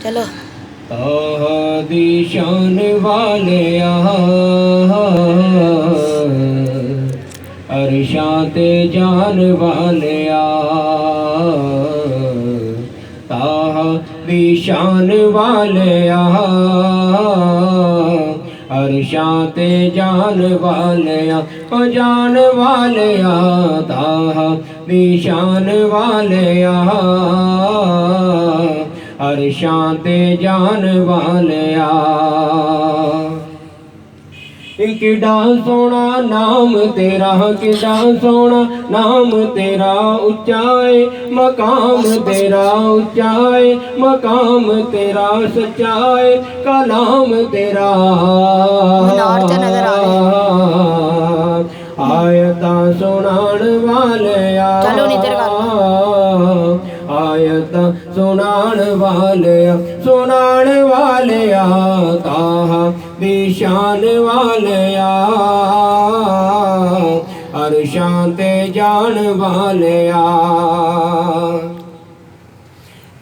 चलो दी शान वालिया अरशां ते जान वालिया दी शान वालिया अरशां ते जान वालिया ओ जान वालिया दी शान वालिया अरशां ते जान वालिया किड़ा सोना नाम तेरा किड़ा सोना नाम तेरा उच्चाए मकाम तेरा उच्चाए मकाम तेरा सच्चाए कलाम तेरा आयता सुनान वालिया आयता सुनान वालिया ताहा दी शान वालिया अरशां ते जान वालिया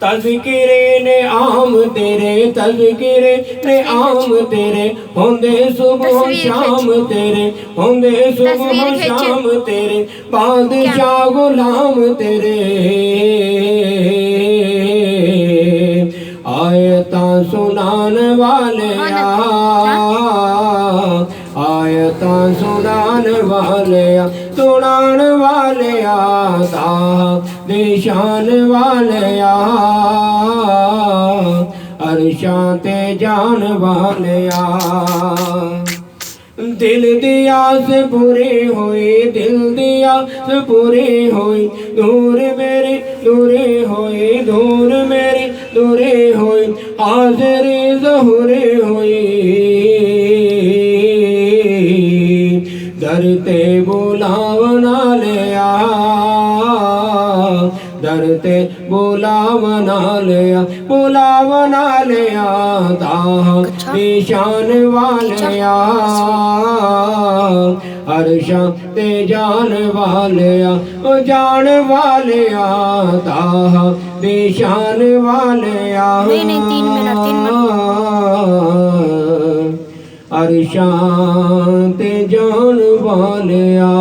तज़किरे ने आम तेरे तज़किरे ने आम तेरे होंदे सुबह शाम तेरे होंदे सुबह शाम तेरे बादशाह गुलाम तेरे आयता सुनान वालिया आयता सुनान वालिया दी शान वालिया अरशां ते जान वालिया दिल दी आस पूरी हुई दिल दी आस पूरी हुई दूर मेरी दूरी हुई दूर मेरी दूरी हुई हाज़री ज़हूरी हुई दर ते बुलावना लिया दर ते बुलावना लिया ताहा दी शान वालिया अरशां ते जान वालिया ओ जान वालिया ताहा दी शान वालिया नहीं 3 मिनट अरशां ते जान वालिया।